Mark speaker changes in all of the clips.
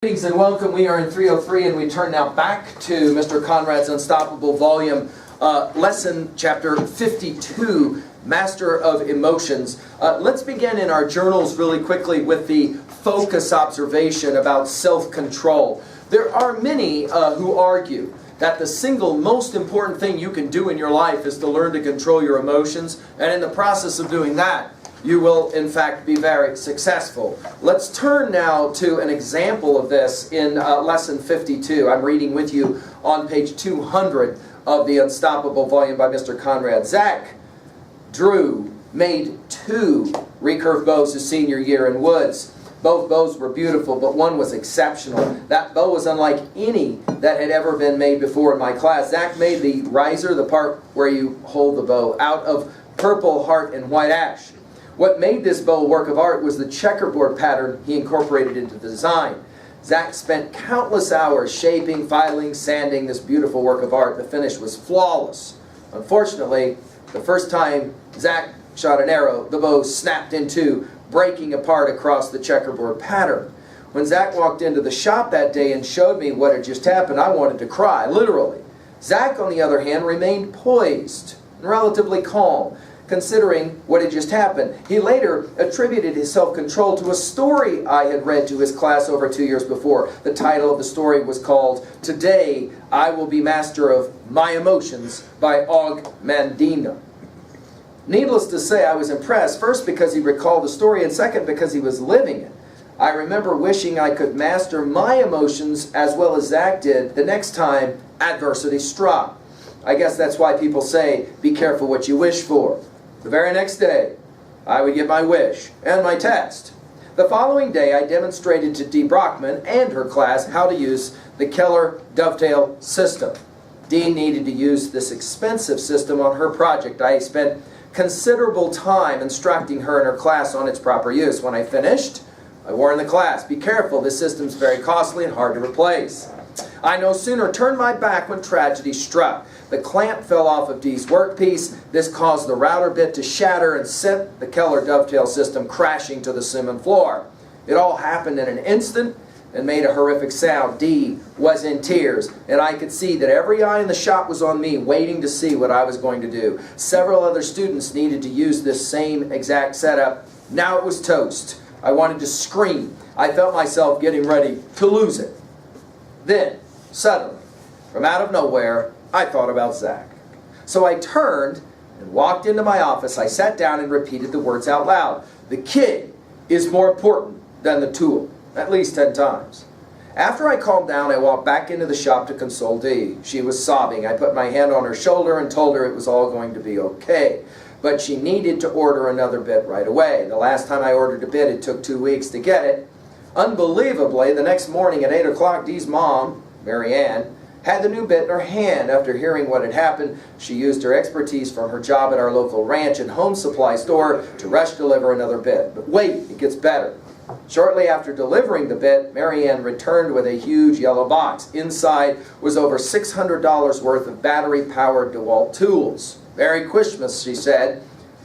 Speaker 1: Greetings and welcome. We are in 303 and we turn now back to Mr. Conrad's Unstoppable Volume, lesson chapter 52, Master of Emotions. Let's begin in our journals really quickly with the focus observation about self-control. There are many who argue that the single most important thing you can do in your life is to learn to control your emotions, and in the process of doing that, you will, in fact, be very successful. Let's turn now to an example of this in Lesson 52. I'm reading with you on page 200 of the Unstoppable Volume by Mr. Conrad. Zach made 2 recurve bows his senior year in woods. Both bows were beautiful, but one was exceptional. That bow was unlike any that had ever been made before in my class. Zach made the riser, the part where you hold the bow, out of purple heart and white ash. What made this bow a work of art was the checkerboard pattern he incorporated into the design. Zach spent countless hours shaping, filing, sanding this beautiful work of art. The finish was flawless. Unfortunately, the first time Zach shot an arrow, the bow snapped in two, breaking apart across the checkerboard pattern. When Zach walked into the shop that day and showed me what had just happened, I wanted to cry, literally. Zach, on the other hand, remained poised and relatively calm, considering what had just happened. He later attributed his self-control to a story I had read to his class over 2 years before. The title of the story was called "Today I Will Be Master of My Emotions" by Og Mandino. Needless to say, I was impressed, first because he recalled the story, and second because he was living it. I remember wishing I could master my emotions as well as Zach did the next time adversity struck. I guess that's why people say, be careful what you wish for. The very next day, I would get my wish and my test. The following day, I demonstrated to Dee Brockman and her class how to use the Keller dovetail system. Dee needed to use this expensive system on her project. I spent considerable time instructing her and her class on its proper use. When I finished, I warned the class, be careful, this system's very costly and hard to replace. I no sooner turned my back when tragedy struck. The clamp fell off of Dee's workpiece. This caused the router bit to shatter and sent the Keller dovetail system crashing to the cement floor. It all happened in an instant and made a horrific sound. Dee was in tears, and I could see that every eye in the shop was on me, waiting to see what I was going to do. Several other students needed to use this same exact setup. Now it was toast. I wanted to scream. I felt myself getting ready to lose it. Then, suddenly, from out of nowhere, I thought about Zach. So I turned and walked into my office. I sat down and repeated the words out loud. The kid is more important than the tool, at least 10 times. After I calmed down, I walked back into the shop to console Dee. She was sobbing. I put my hand on her shoulder and told her it was all going to be okay. But she needed to order another bit right away. The last time I ordered a bit, it took 2 weeks to get it. Unbelievably, the next morning at 8 o'clock, Dee's mom, Mary Ann, had the new bit in her hand. After hearing what had happened, she used her expertise from her job at our local ranch and home supply store to rush deliver another bit. But wait, it gets better. Shortly after delivering the bit, Mary Ann returned with a huge yellow box. Inside was over $600 worth of battery-powered DeWalt tools. Merry Christmas, she said.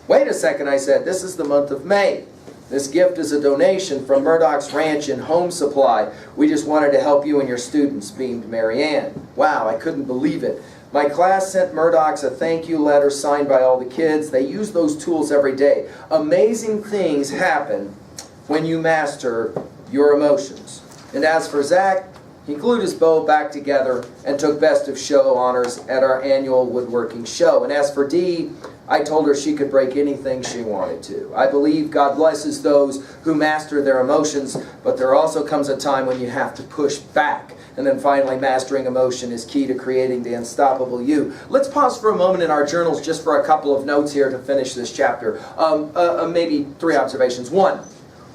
Speaker 1: Wait a second, I said. This is the month of May. This gift is a donation from Murdoch's Ranch and Home Supply. We just wanted to help you and your students, beamed Mary Ann. Wow, I couldn't believe it. My class sent Murdoch's a thank you letter signed by all the kids. They use those tools every day. Amazing things happen when you master your emotions. And as for Zach, he glued his bow back together and took Best of Show honors at our annual woodworking show. And as for Dee, I told her she could break anything she wanted to. I believe God blesses those who master their emotions, but there also comes a time when you have to push back. And then finally, mastering emotion is key to creating the unstoppable you. Let's pause for a moment in our journals just for a couple of notes here to finish this chapter. Maybe 3 observations. 1,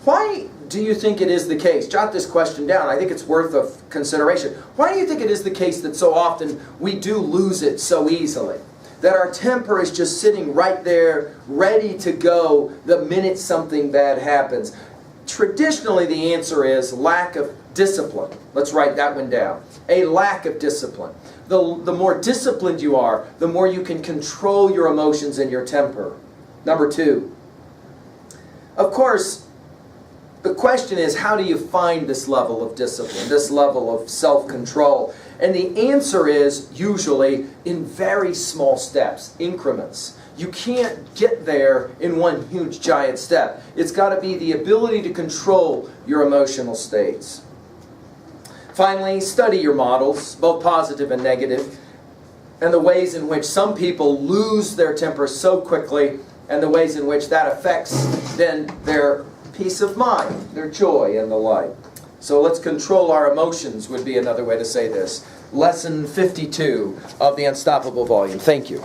Speaker 1: why do you think it is the case? Jot this question down. I think it's worth of consideration. Why do you think it is the case that so often we do lose it so easily? That our temper is just sitting right there, ready to go the minute something bad happens? Traditionally, the answer is lack of discipline. Let's write that one down. A lack of discipline. The more disciplined you are, the more you can control your emotions and your temper. Number 2, of course, the question is, how do you find this level of discipline, this level of self-control? And the answer is usually in very small steps, increments. You can't get there in one huge giant step. It's got to be the ability to control your emotional states. Finally, study your models, both positive and negative, and the ways in which some people lose their temper so quickly, and the ways in which that affects then their peace of mind, their joy, and the like. So let's control our emotions would be another way to say this. Lesson 52 of the Unstoppable volume. Thank you.